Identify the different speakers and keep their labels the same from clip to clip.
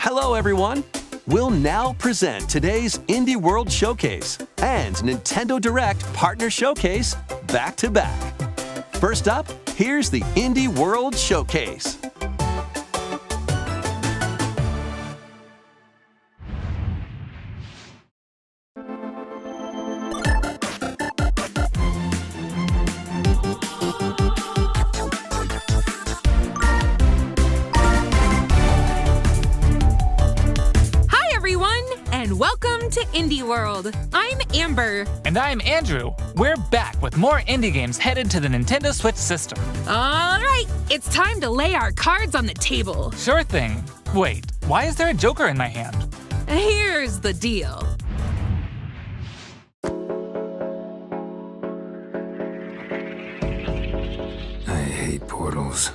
Speaker 1: Hello, everyone. We'll now present today's Indie World Showcase and Nintendo Direct Partner Showcase back to back. First up, here's the Indie World Showcase.
Speaker 2: Welcome to Indie World. I'm Amber.
Speaker 3: And I'm Andrew. We're back with more indie games headed to the Nintendo Switch system.
Speaker 2: All right, it's time to lay our cards on the table.
Speaker 3: Sure thing. Wait, why is there a Joker in my hand?
Speaker 2: Here's the deal.
Speaker 4: I hate portals.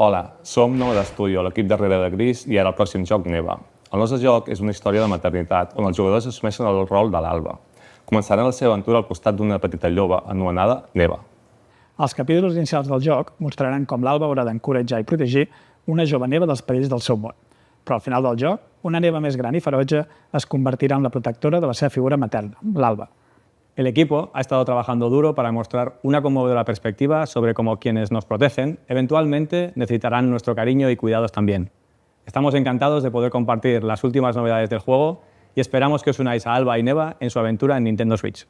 Speaker 5: Hola, som Nova Studio, l'equip darrere de Gris i ara el pròxim joc Neva. El nostre joc és una història de maternitat on els jugadors assumeixen el rol de l'Alba. Començaran la seva aventura al costat d'una petita lloba anomenada Neva.
Speaker 6: Els capítols inicials del joc mostraran com l'Alba haurà d'encoratjar i protegir una jove Neva dels perills del seu món. Però al final del joc, una Neva més gran i ferotge es convertirà en la protectora de la seva figura materna, l'Alba.
Speaker 7: El equipo ha estado trabajando duro para mostrar una conmovedora perspectiva sobre cómo quienes nos protegen eventualmente necesitarán nuestro cariño y cuidados también. Estamos encantados de poder compartir las últimas novedades del juego y esperamos que os unáis a Alba y Neva en su aventura en Nintendo Switch.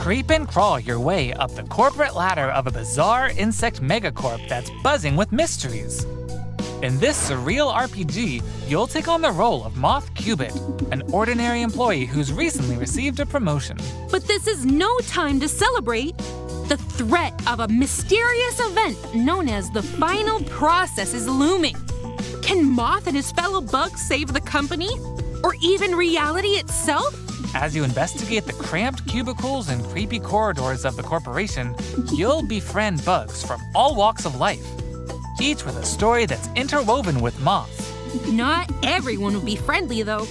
Speaker 3: Creep and crawl your way up the corporate ladder of a bizarre insect megacorp that's buzzing with mysteries. In this surreal RPG, you'll take on the role of Moth Cubit, an ordinary employee who's recently received a promotion.
Speaker 2: But this is no time to celebrate. The threat of a mysterious event known as the Final Process is looming. Can Moth and his fellow bugs save the company? Or even reality itself?
Speaker 3: As you investigate the cramped cubicles and creepy corridors of the corporation, you'll befriend bugs from all walks of life, each with a story that's interwoven with Moth.
Speaker 2: Not everyone will be friendly, though.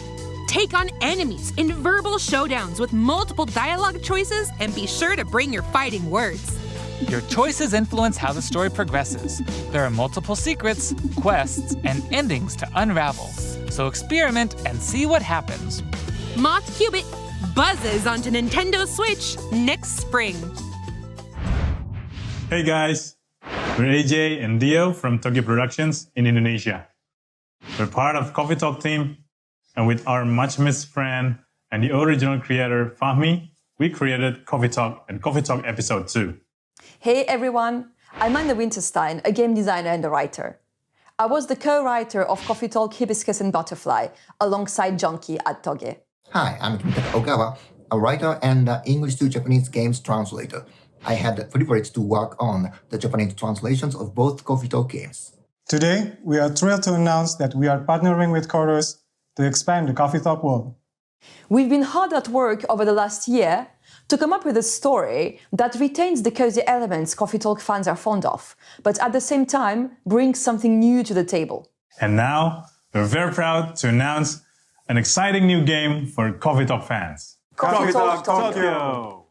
Speaker 2: Take on enemies in verbal showdowns with multiple dialogue choices, and be sure to bring your fighting words.
Speaker 3: Your choices influence how the story progresses. There are multiple secrets, quests, and endings to unravel. So experiment and see what happens.
Speaker 2: Moth Cubit buzzes onto Nintendo Switch next spring.
Speaker 8: Hey guys, we're AJ and Dio from Tokyo Productions in Indonesia. We're part of Coffee Talk team, and with our much missed friend and the original creator Fahmi, we created Coffee Talk and Coffee Talk Episode 2.
Speaker 9: Hey everyone, I'm Anna Winterstein, a game designer and a writer. I was the co-writer of Coffee Talk, Hibiscus and Butterfly, alongside Junkie at Toge.
Speaker 10: Hi, I'm Kimitaka Ogawa, a writer and English to Japanese games translator. I had the privilege to work on the Japanese translations of both Coffee Talk games.
Speaker 8: Today, we are thrilled to announce that we are partnering with Chorus to expand the Coffee Talk world.
Speaker 9: We've been hard at work over the last year to come up with a story that retains the cozy elements Coffee Talk fans are fond of, but at the same time brings something new to the table.
Speaker 8: And now, we're very proud to announce an exciting new game for Coffee Talk fans.
Speaker 9: Coffee Talk Tokyo!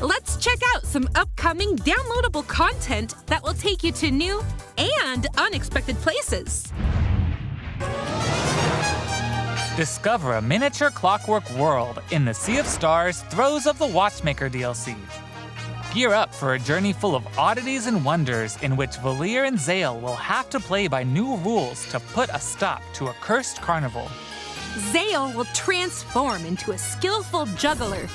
Speaker 2: Let's check out some upcoming downloadable content that will take you to new and unexpected places.
Speaker 3: Discover a miniature clockwork world in the Sea of Stars Throes of the Watchmaker DLC. Gear up for a journey full of oddities and wonders in which Valir and Zale will have to play by new rules to put a stop to a cursed carnival.
Speaker 2: Zale will transform into a skillful juggler,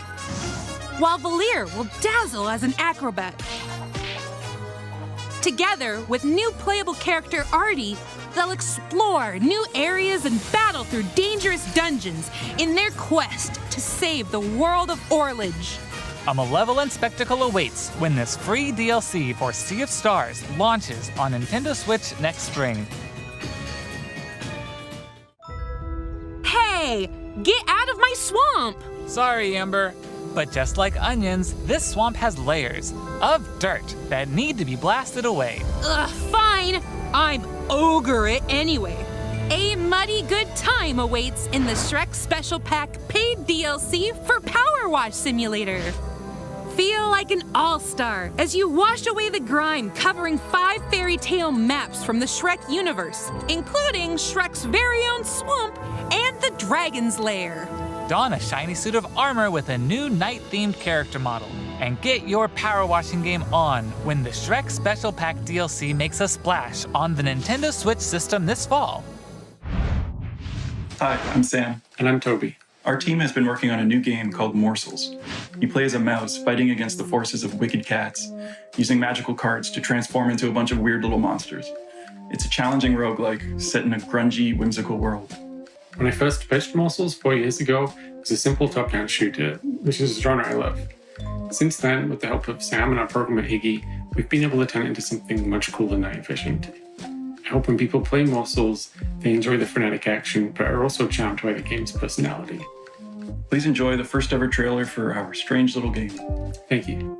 Speaker 2: while Valir will dazzle as an acrobat. Together with new playable character Artie, they'll explore new areas and battle through dangerous dungeons in their quest to save the world of Orlage.
Speaker 3: A malevolent spectacle awaits when this free DLC for Sea of Stars launches on Nintendo Switch next spring.
Speaker 2: Hey, get out of my swamp!
Speaker 3: Sorry, Amber. But just like onions, this swamp has layers of dirt that need to be blasted away.
Speaker 2: Ugh, fine. I'm ogre it anyway. A muddy good time awaits in the Shrek Special Pack paid DLC for Power Wash Simulator. Feel like an all-star as you wash away the grime covering 5 fairy tale maps from the Shrek universe, including Shrek's very own swamp and the Dragon's Lair.
Speaker 3: Don a shiny suit of armor with a new night-themed character model, and get your power washing game on when the Shrek Special Pack DLC makes a splash on the Nintendo Switch system this fall.
Speaker 11: Hi, I'm Sam.
Speaker 12: And I'm Toby.
Speaker 11: Our team has been working on a new game called Morsels. You play as a mouse fighting against the forces of wicked cats, using magical cards to transform into a bunch of weird little monsters. It's a challenging roguelike set in a grungy, whimsical world.
Speaker 12: When I first pitched Morsels 4 years ago, it was a simple top-down shooter, which is a genre I love. Since then, with the help of Sam and our programmer Iggy, we've been able to turn it into something much cooler and night efficient. I hope when people play Morsels, they enjoy the frenetic action, but are also charmed by the game's personality.
Speaker 11: Please enjoy the first ever trailer for our strange little game.
Speaker 12: Thank you.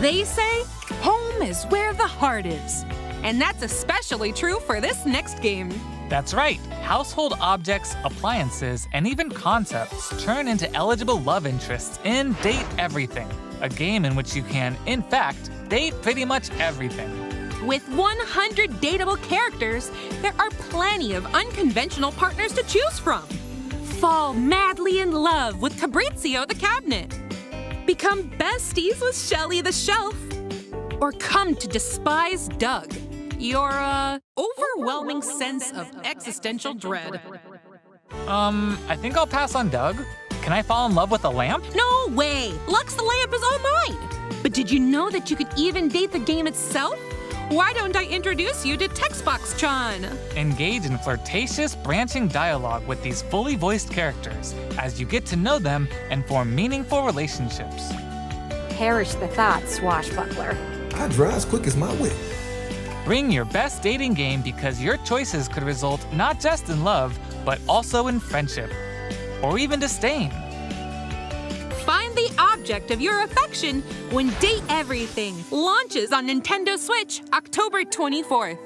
Speaker 2: They say home is where the heart is. And that's especially true for this next game.
Speaker 3: That's right. Household objects, appliances, and even concepts turn into eligible love interests in Date Everything, a game in which you can, in fact, date pretty much everything.
Speaker 2: With 100 dateable characters, there are plenty of unconventional partners to choose from. Fall madly in love with Fabrizio the cabinet. Become besties with Shelly the shelf. Or come to despise Doug, your overwhelming sense of existential dread.
Speaker 3: I think I'll pass on Doug. Can I fall in love with a lamp?
Speaker 2: No way! Lux the lamp is all mine! But did you know that you could even date the game itself? Why don't I introduce you to Textbox-chan?
Speaker 3: Engage in flirtatious, branching dialogue with these fully voiced characters as you get to know them and form meaningful relationships.
Speaker 13: Perish the thought, swashbuckler.
Speaker 4: I drive as quick as my whip.
Speaker 3: Bring your best dating game because your choices could result not just in love, but also in friendship, or even disdain.
Speaker 2: Find the object of your affection when Date Everything launches on Nintendo Switch October 24th.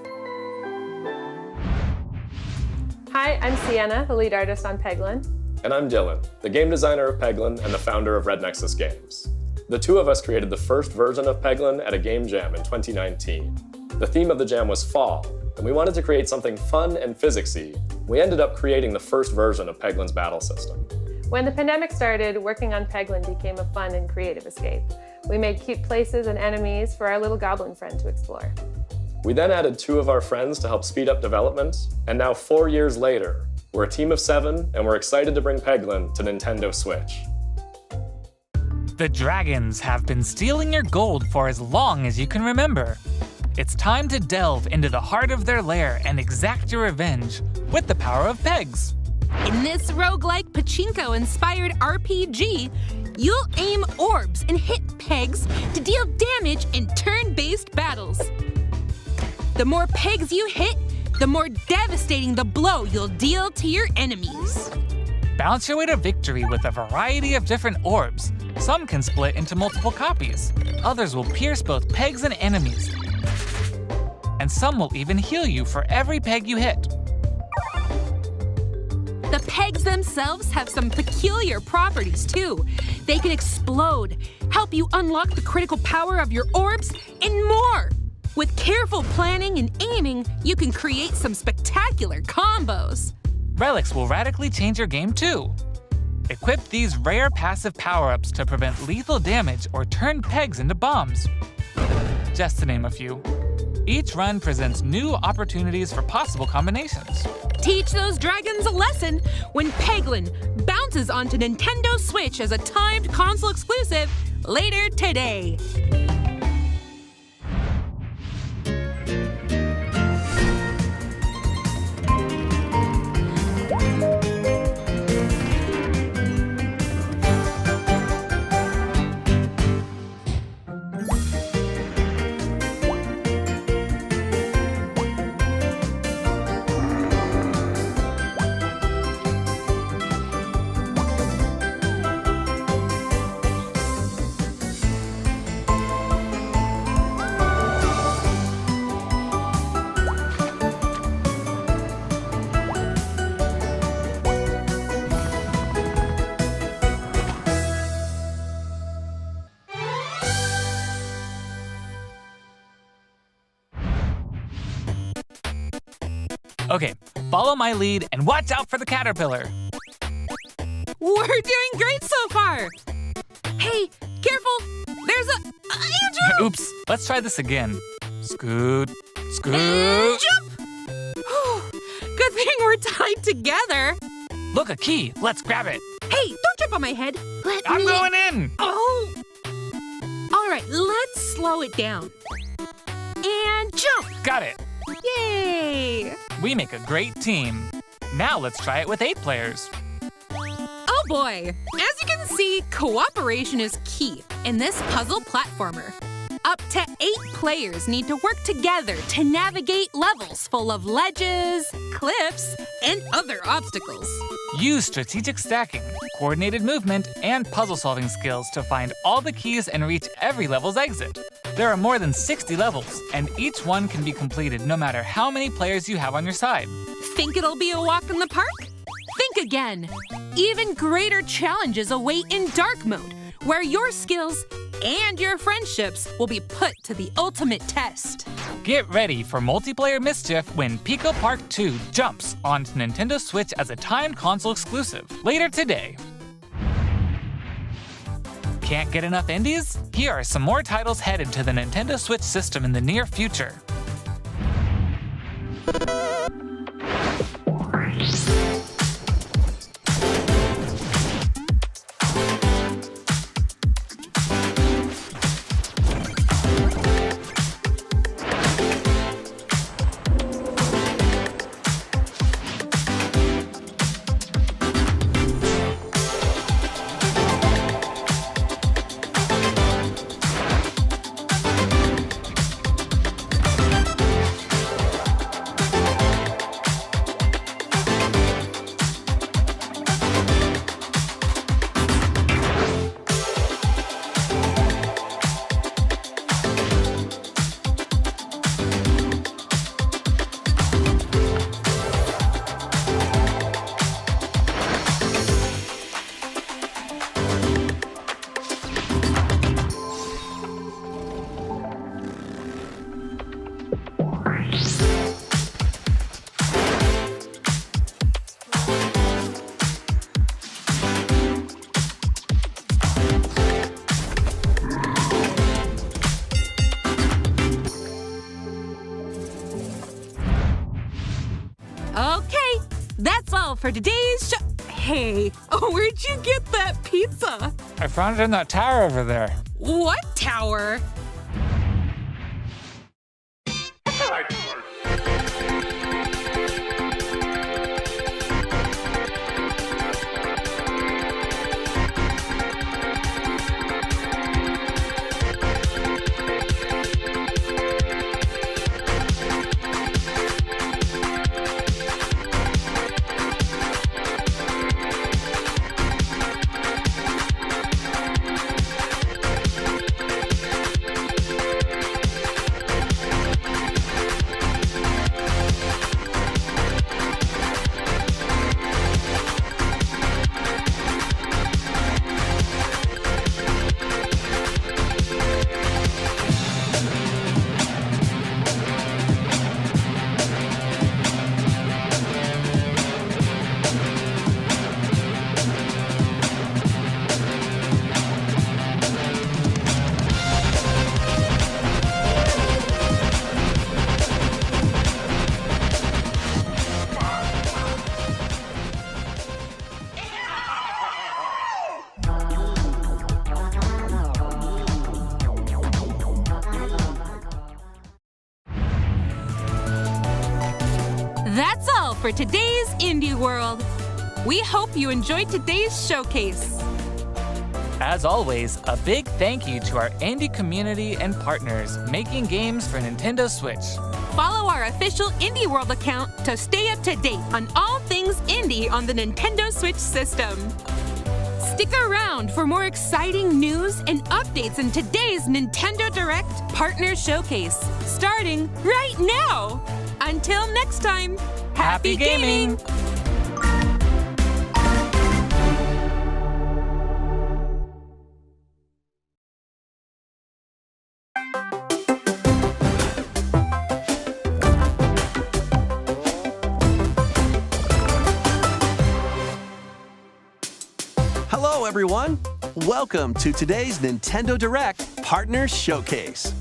Speaker 14: Hi, I'm Sienna, the lead artist on Peglin.
Speaker 15: And I'm Dylan, the game designer of Peglin and the founder of Red Nexus Games. The two of us created the first version of Peglin at a game jam in 2019. The theme of the jam was fall, and we wanted to create something fun and physicsy. We ended up creating the first version of Peglin's battle system.
Speaker 14: When the pandemic started, working on Peglin became a fun and creative escape. We made cute places and enemies for our little goblin friend to explore.
Speaker 15: We then added 2 of our friends to help speed up development, and now 4 years later, we're a team of 7, and we're excited to bring Peglin to Nintendo Switch.
Speaker 3: The dragons have been stealing your gold for as long as you can remember. It's time to delve into the heart of their lair and exact your revenge with the power of pegs.
Speaker 2: In this roguelike pachinko-inspired RPG, you'll aim orbs and hit pegs to deal damage in turn-based battles. The more pegs you hit, the more devastating the blow you'll deal to your enemies.
Speaker 3: Bounce your way to victory with a variety of different orbs. Some can split into multiple copies. Others will pierce both pegs and enemies. And some will even heal you for every peg you hit.
Speaker 2: The pegs themselves have some peculiar properties too. They can explode, help you unlock the critical power of your orbs, and more. With careful planning and aiming, you can create some spectacular combos.
Speaker 3: Relics will radically change your game too. Equip these rare passive power-ups to prevent lethal damage or turn pegs into bombs. Just to name a few. Each run presents new opportunities for possible combinations.
Speaker 2: Teach those dragons a lesson when Peglin bounces onto Nintendo Switch as a timed console exclusive later today.
Speaker 3: Okay, follow my lead and watch out for the caterpillar.
Speaker 2: We're doing great so far. Hey, careful! There's Andrew!
Speaker 3: Oops, let's try this again. Scoot, scoot.
Speaker 2: Jump! Good thing we're tied together.
Speaker 3: Look, a key. Let's grab it.
Speaker 2: Hey, don't jump on my head.
Speaker 3: I'm going in.
Speaker 2: Oh! All right, let's slow it down. And jump!
Speaker 3: Got it.
Speaker 2: Yay!
Speaker 3: We make a great team. Now let's try it with 8 players.
Speaker 2: Oh boy! As you can see, cooperation is key in this puzzle platformer. Up to 8 players need to work together to navigate levels full of ledges, cliffs, and other obstacles.
Speaker 3: Use strategic stacking, coordinated movement, and puzzle-solving skills to find all the keys and reach every level's exit. There are more than 60 levels, and each one can be completed no matter how many players you have on your side.
Speaker 2: Think it'll be a walk in the park? Think again. Even greater challenges await in Dark Mode, where your skills and your friendships will be put to the ultimate test.
Speaker 3: Get ready for multiplayer mischief when Pico Park 2 jumps onto Nintendo Switch as a timed console exclusive later today. Can't get enough indies? Here are some more titles headed to the Nintendo Switch system in the near future.
Speaker 2: Okay, that's all for today's show. Hey, where'd you get that pizza?
Speaker 3: I found it in that tower over there.
Speaker 2: What tower? That's all for today's Indie World. We hope you enjoyed today's showcase.
Speaker 3: As always, a big thank you to our indie community and partners making games for Nintendo Switch.
Speaker 2: Follow our official Indie World account to stay up to date on all things indie on the Nintendo Switch system. Stick around for more exciting news and updates in today's Nintendo Direct Partner Showcase, starting right now. Until next time, happy gaming!
Speaker 1: Hello, everyone. Welcome to today's Nintendo Direct Partner Showcase.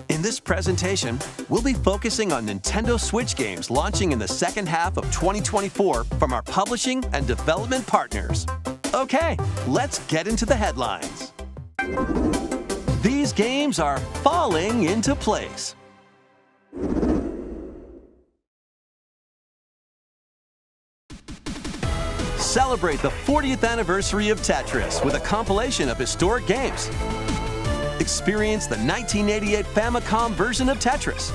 Speaker 1: In this presentation, we'll be focusing on Nintendo Switch games launching in the second half of 2024 from our publishing and development partners. Okay, let's get into the headlines. These games are falling into place. Celebrate the 40th anniversary of Tetris with a compilation of historic games. Experience the 1988 Famicom version of Tetris.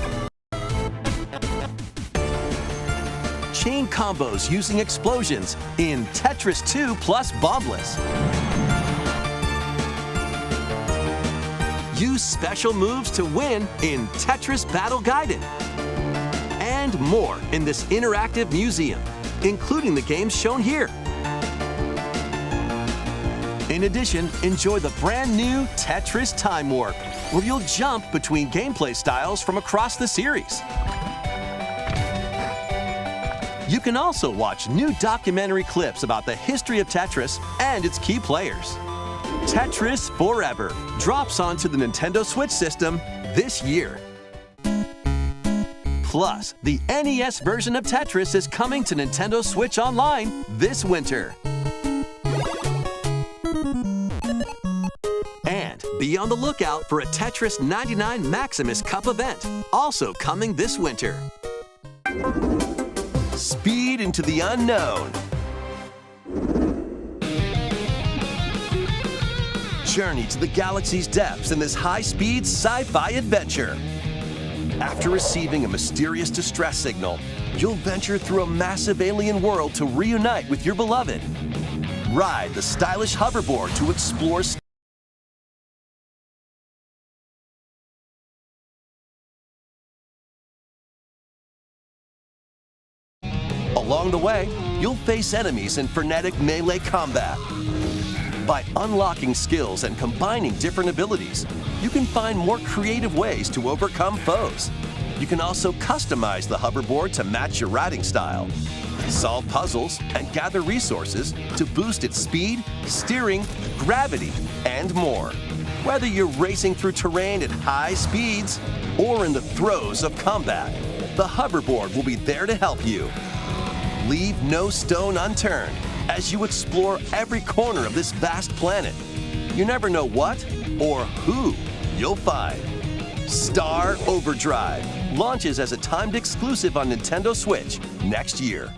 Speaker 1: Chain combos using explosions in Tetris 2 plus Bombless. Use special moves to win in Tetris Battle Gaiden. And more in this interactive museum, including the games shown here. In addition, enjoy the brand new Tetris Time Warp, where you'll jump between gameplay styles from across the series. You can also watch new documentary clips about the history of Tetris and its key players. Tetris Forever drops onto the Nintendo Switch system this year. Plus, the NES version of Tetris is coming to Nintendo Switch Online this winter. And be on the lookout for a Tetris 99 Maximus Cup event, also coming this winter. Speed into the unknown. Journey to the galaxy's depths in this high-speed sci-fi adventure. After receiving a mysterious distress signal, you'll venture through a massive alien world to reunite with your beloved. Ride the stylish hoverboard to explore Along the way, you'll face enemies in frenetic melee combat. By unlocking skills and combining different abilities, you can find more creative ways to overcome foes. You can also customize the hoverboard to match your riding style, solve puzzles, and gather resources to boost its speed, steering, gravity, and more. Whether you're racing through terrain at high speeds or in the throes of combat, the hoverboard will be there to help you. Leave no stone unturned as you explore every corner of this vast planet. You never know what or who you'll find. Star Overdrive launches as a timed exclusive on Nintendo Switch next year.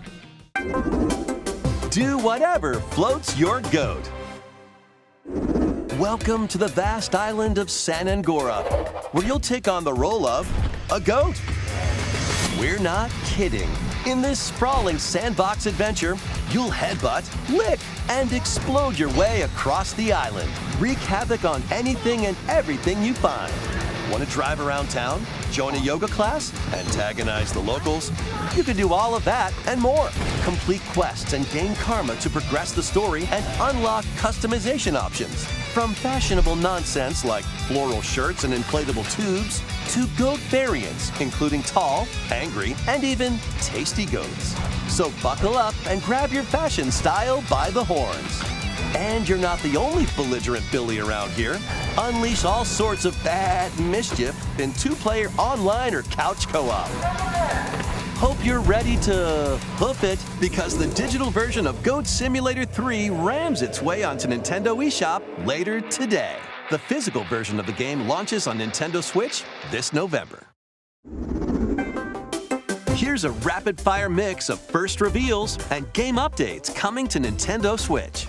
Speaker 1: Do whatever floats your goat. Welcome to the vast island of San Angora, where you'll take on the role of a goat. We're not kidding. In this sprawling sandbox adventure, you'll headbutt, lick, and explode your way across the island. Wreak havoc on anything and everything you find. Want to drive around town, join a yoga class, antagonize the locals? You can do all of that and more. Complete quests and gain karma to progress the story and unlock customization options. From fashionable nonsense like floral shirts and inflatable tubes, to goat variants, including tall, angry, and even tasty goats. So buckle up and grab your fashion style by the horns. And you're not the only belligerent Billy around here. Unleash all sorts of bad mischief in 2-player online or couch co-op. Hope you're ready to hoof it, because the digital version of Goat Simulator 3 rams its way onto Nintendo eShop later today. The physical version of the game launches on Nintendo Switch this November. Here's a rapid-fire mix of first reveals and game updates coming to Nintendo Switch.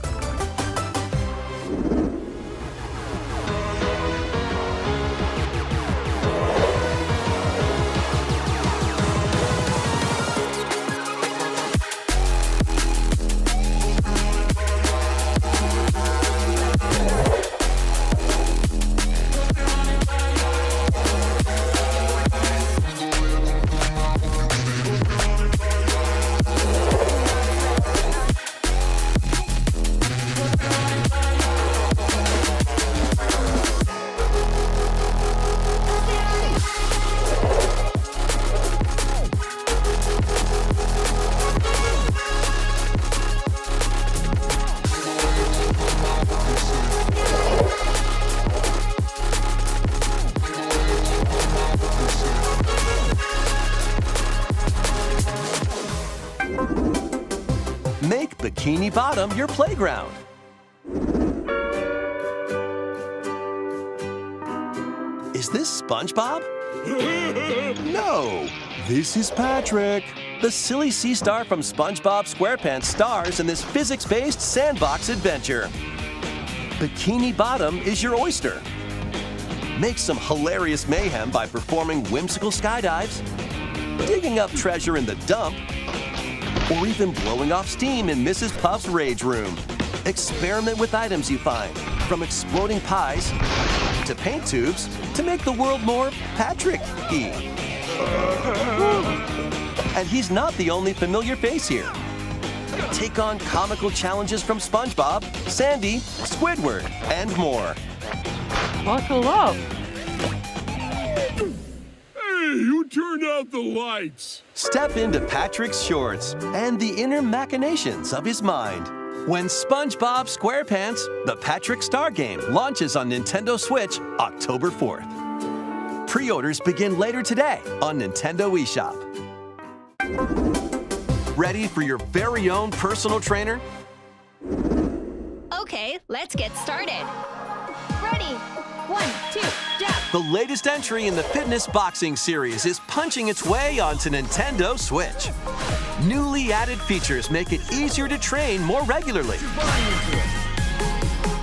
Speaker 1: Make Bikini Bottom your playground. Is this SpongeBob? No, this is Patrick. The silly sea star from SpongeBob SquarePants stars in this physics-based sandbox adventure. Bikini Bottom is your oyster. make some hilarious mayhem by performing whimsical skydives, digging up treasure in the dump, or even blowing off steam in Mrs. Puff's rage room. Experiment with items you find, from exploding pies to paint tubes to make the world more Patrick-y. And he's not the only familiar face here. Take on comical challenges from SpongeBob, Sandy, Squidward, and more.
Speaker 16: Buckle up.
Speaker 17: Hey, who turned out the lights?
Speaker 1: Step into Patrick's shorts and the inner machinations of his mind. When SpongeBob SquarePants, the Patrick Star Game, launches on Nintendo Switch October 4th. Pre-orders begin later today on Nintendo eShop. Ready for your very own personal trainer?
Speaker 18: Okay, let's get started. Ready? 1, 2, jump.
Speaker 1: The latest entry in the Fitness Boxing series is punching its way onto Nintendo Switch. Newly added features make it easier to train more regularly.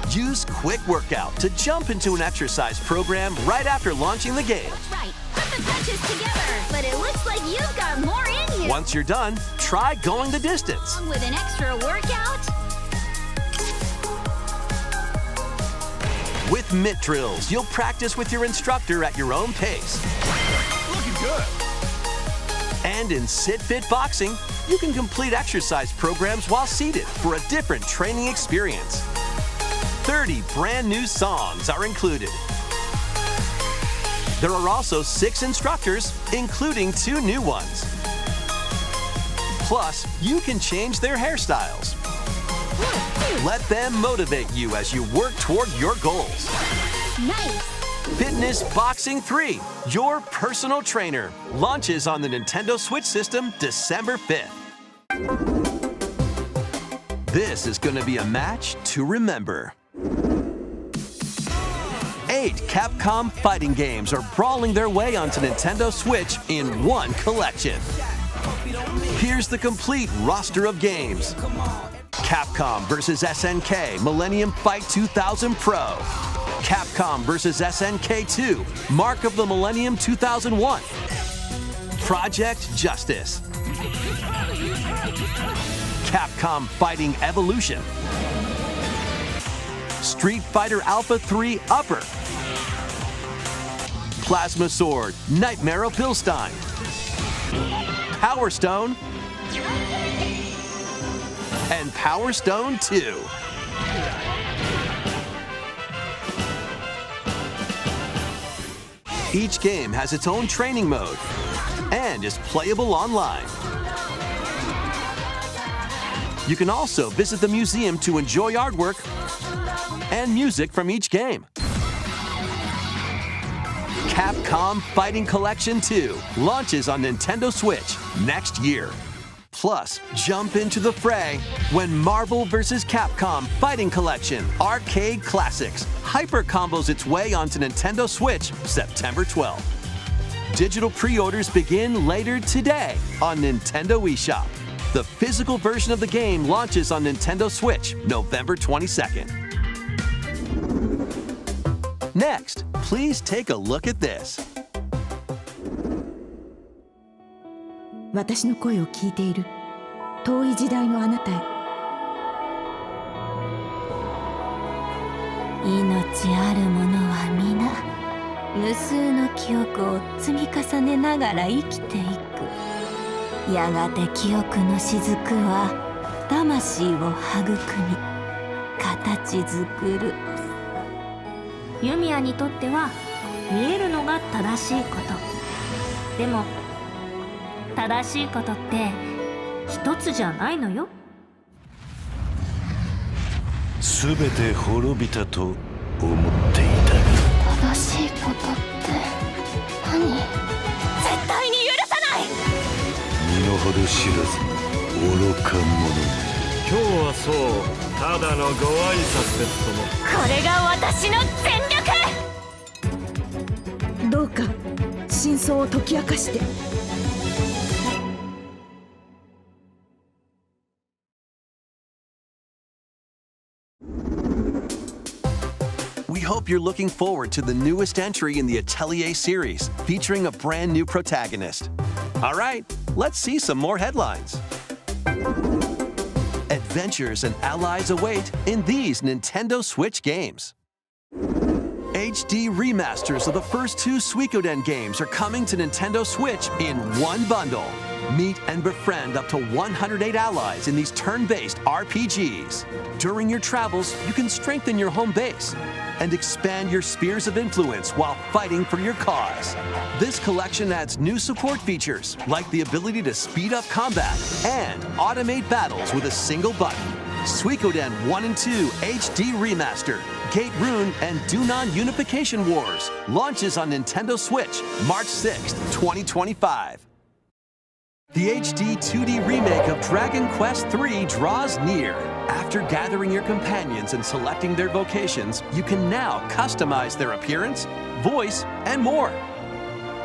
Speaker 1: Use Quick Workout to jump into an exercise program right after launching the game.
Speaker 18: Right, put the punches together. But it looks like you've got more in you.
Speaker 1: Once you're done, try going the distance.
Speaker 18: Along with an extra workout.
Speaker 1: With Mitt Drills, you'll practice with your instructor at your own pace.
Speaker 17: Looking good.
Speaker 1: And in Sit Fit Boxing, you can complete exercise programs while seated for a different training experience. 30 brand new songs are included. There are also 6 instructors, including 2 new ones. Plus, you can change their hairstyles. Let them motivate you as you work toward your goals.
Speaker 18: Nice.
Speaker 1: Fitness Boxing 3, your personal trainer, launches on the Nintendo Switch system December 5th. This is going to be a match to remember. 8 Capcom fighting games are brawling their way onto Nintendo Switch in one collection. Here's the complete roster of games. Capcom vs. SNK Millennium Fight 2000 Pro. Capcom vs. SNK 2 Mark of the Millennium 2001. Project Justice. Capcom Fighting Evolution. Street Fighter Alpha 3 Upper. Plasma Sword Nightmare of Pilstein. Power Stone. And Power Stone 2. Each game has its own training mode and is playable online. You can also visit the museum to enjoy artwork and music from each game. Capcom Fighting Collection 2 launches on Nintendo Switch next year. Plus, jump into the fray when Marvel vs. Capcom Fighting Collection Arcade Classics hyper combos its way onto Nintendo Switch September 12th. Digital pre-orders begin later today on Nintendo eShop. The physical version of the game launches on Nintendo Switch November 22nd. Next, please take a look at this.
Speaker 19: 私の声を聞いている遠い時代のあなたへ。命ある者は皆無数の記憶を積み重ねながら生きていく。やがて記憶の雫は魂を育み形作る。
Speaker 20: ユミヤにとっては見えるのが正しいこと。でも正しいことって一つじゃないのよ。
Speaker 21: すべて滅びたと思っていた。
Speaker 19: 正しいことって何？絶対に許さない。
Speaker 21: 身の程知らず愚か者。
Speaker 17: 今日はそうただのご挨拶ですとも。
Speaker 19: これが私の全力。どうか真相を解き明かして。
Speaker 1: We hope you're looking forward to the newest entry in the Atelier series, featuring a brand new protagonist. All right, let's see some more headlines. Adventures and allies await in these Nintendo Switch games. HD remasters of the first 2 Suikoden games are coming to Nintendo Switch in one bundle. Meet and befriend up to 108 allies in these turn-based RPGs. During your travels, you can strengthen your home base and expand your spheres of influence while fighting for your cause. This collection adds new support features, like the ability to speed up combat and automate battles with a single button. Suikoden 1 and 2 HD Remastered, Gate Rune, and Dunan Unification Wars launches on Nintendo Switch March 6, 2025. The HD 2D remake of Dragon Quest III draws near. After gathering your companions and selecting their vocations, you can now customize their appearance, voice, and more.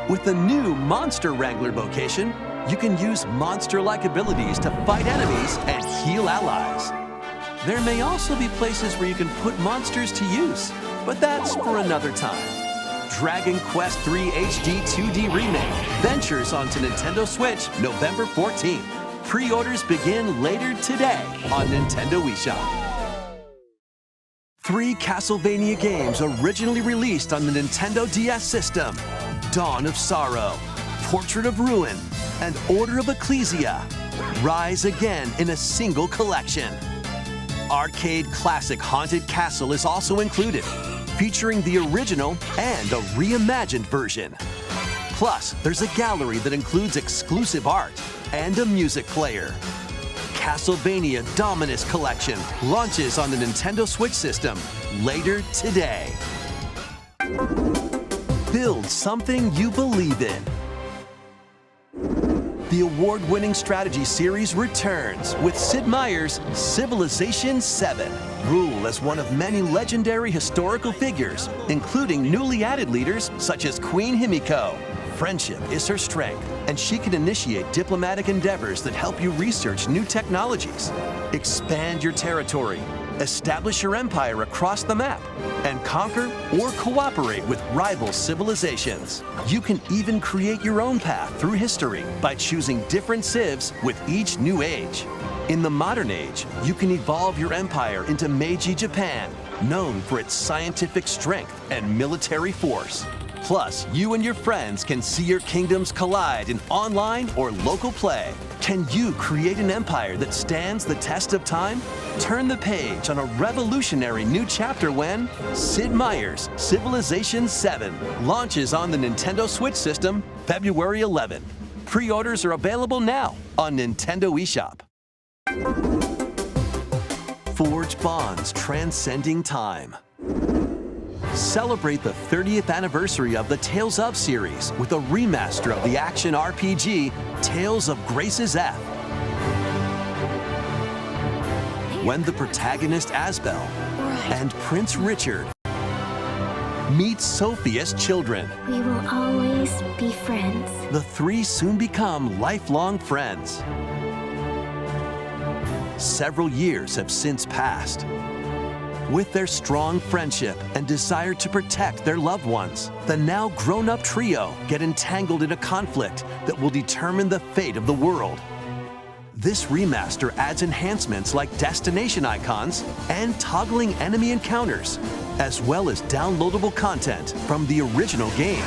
Speaker 1: With the new Monster Wrangler vocation, you can use monster-like abilities to fight enemies and heal allies. There may also be places where you can put monsters to use, but that's for another time. Dragon Quest III HD 2D Remake ventures onto Nintendo Switch November 14th. Pre-orders begin later today on Nintendo eShop. 3 Castlevania games originally released on the Nintendo DS system: Dawn of Sorrow, Portrait of Ruin, and Order of Ecclesia rise again in a single collection. Arcade classic Haunted Castle is also included, featuring the original and a reimagined version. Plus, there's a gallery that includes exclusive art and a music player. Castlevania Dominus Collection launches on the Nintendo Switch system later today. Build something you believe in. The award-winning strategy series returns with Sid Meier's Civilization VII. Rule as one of many legendary historical figures, including newly added leaders such as Queen Himiko. Friendship is her strength, and she can initiate diplomatic endeavors that help you research new technologies, expand your territory, establish your empire across the map, and conquer or cooperate with rival civilizations. You can even create your own path through history by choosing different civs with each new age. In the modern age, you can evolve your empire into Meiji Japan, known for its scientific strength and military force. Plus, you and your friends can see your kingdoms collide in online or local play. Can you create an empire that stands the test of time? Turn the page on a revolutionary new chapter when Sid Meier's Civilization VII launches on the Nintendo Switch system February 11. Pre-orders are available now on Nintendo eShop. Forge bonds transcending time. Celebrate the 30th anniversary of the Tales of series with a remaster of the action RPG Tales of Grace's F. When the protagonist Asbel and Prince Richard meet Sophia's children,
Speaker 19: We will always be friends.
Speaker 1: the 3 soon become lifelong friends. Several years have since passed. With their strong friendship and desire to protect their loved ones, the now grown-up trio get entangled in a conflict that will determine the fate of the world. This remaster adds enhancements like destination icons and toggling enemy encounters, as well as downloadable content from the original game.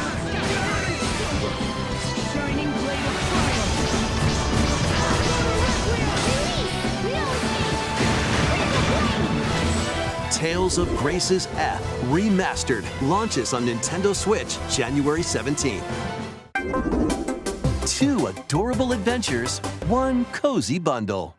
Speaker 1: Tales of Grace's F Remastered launches on Nintendo Switch January 17th. 2 adorable adventures, 1 cozy bundle.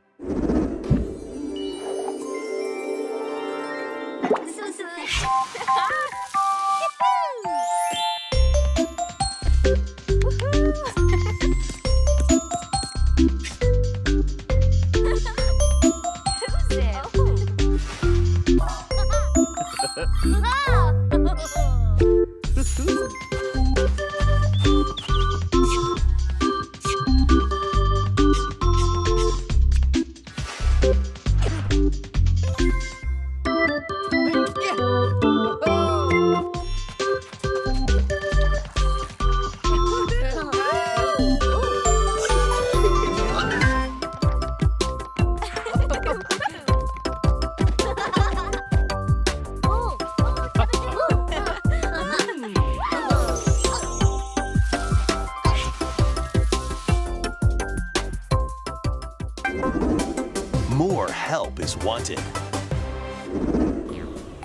Speaker 1: help is wanted.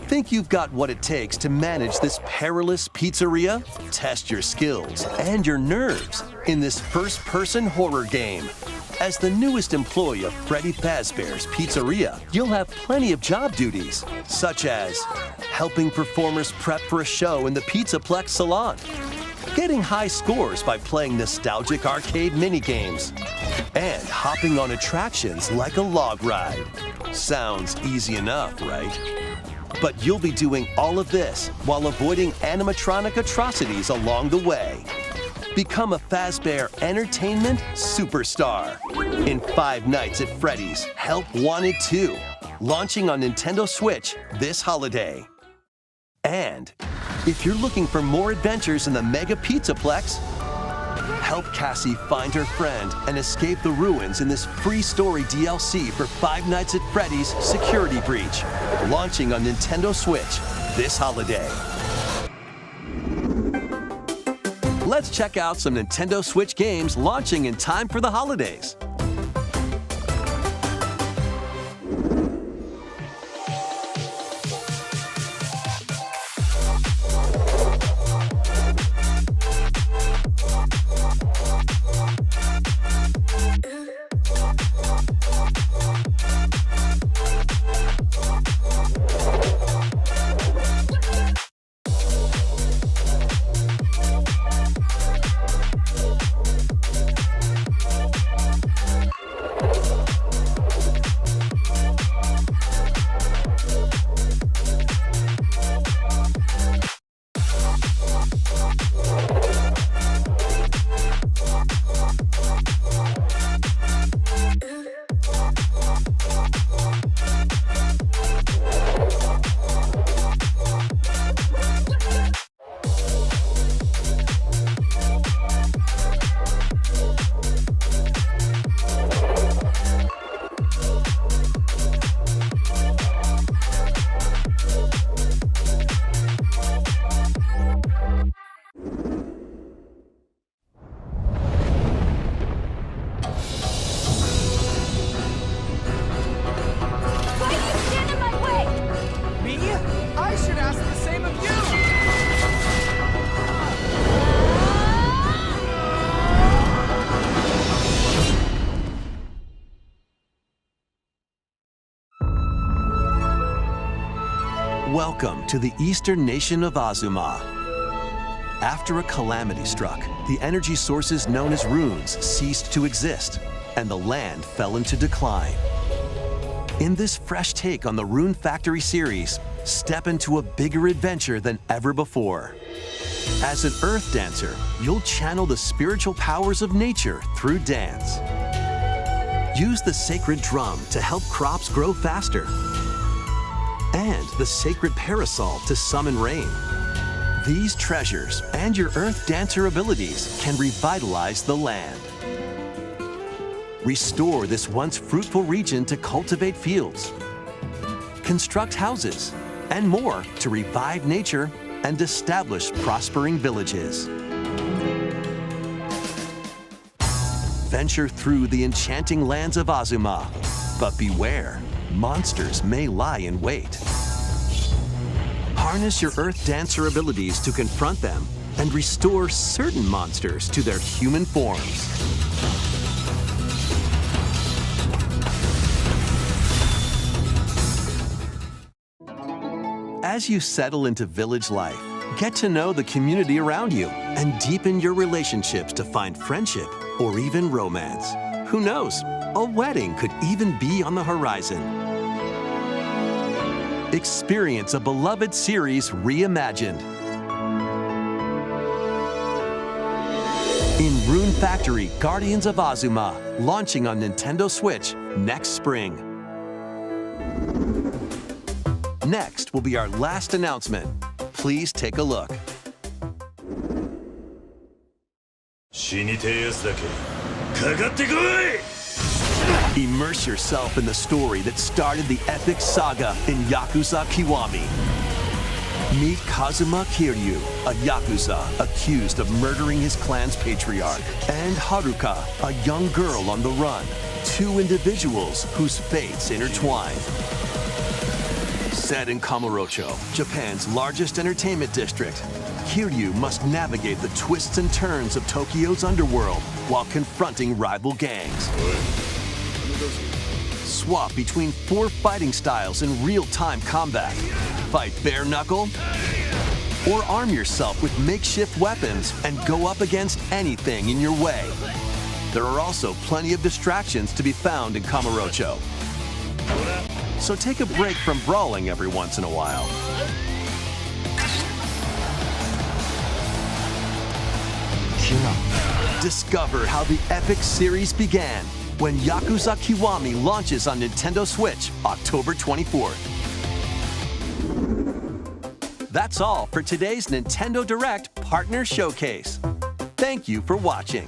Speaker 1: Think you've got what it takes to manage this perilous pizzeria? Test your skills and your nerves in this first-person horror game. As the newest employee of Freddy Fazbear's Pizzeria, you'll have plenty of job duties, such as helping performers prep for a show in the Pizzaplex salon, getting high scores by playing nostalgic arcade minigames, and hopping on attractions like a log ride. Sounds easy enough, right? But you'll be doing all of this while avoiding animatronic atrocities along the way. Become a Fazbear Entertainment superstar in Five Nights at Freddy's Help Wanted 2, launching on Nintendo Switch this holiday. And if you're looking for more adventures in the Mega Pizzaplex, help Cassie find her friend and escape the ruins in this free story DLC for Five Nights at Freddy's Security Breach, launching on Nintendo Switch this holiday. Let's check out some Nintendo Switch games launching in time for the holidays. Welcome to the eastern nation of Azuma. After a calamity struck, the energy sources known as runes ceased to exist, and the land fell into decline. In this fresh take on the Rune Factory series, step into a bigger adventure than ever before. As an earth dancer, you'll channel the spiritual powers of nature through dance. Use the sacred drum to help crops grow faster, and the sacred parasol to summon rain. These treasures and your earth dancer abilities can revitalize the land. Restore this once fruitful region to cultivate fields, construct houses, and more to revive nature and establish prospering villages. Venture through the enchanting lands of Azuma, but beware, monsters may lie in wait. Harness your Earth Dancer abilities to confront them and restore certain monsters to their human forms. As you settle into village life, get to know the community around you and deepen your relationships to find friendship or even romance. Who knows? A wedding could even be on the horizon. Experience a beloved series reimagined. In Rune Factory Guardians of Azuma, launching on Nintendo Switch next spring. Next will be our last announcement. Please take a look. Immerse yourself in the story that started the epic saga in Yakuza Kiwami. Meet Kazuma Kiryu, a Yakuza accused of murdering his clan's patriarch, and Haruka, a young girl on the run. two individuals whose fates intertwine. Set in Kamurocho, Japan's largest entertainment district, Kiryu must navigate the twists and turns of Tokyo's underworld while confronting rival gangs. Swap between 4 fighting styles in real-time combat. Fight bare knuckle, or arm yourself with makeshift weapons and go up against anything in your way. There are also plenty of distractions to be found in Kamurocho. So take a break from brawling every once in a while. Discover how the epic series began when Yakuza Kiwami launches on Nintendo Switch October 24th. That's all for today's Nintendo Direct Partner Showcase. Thank you for watching.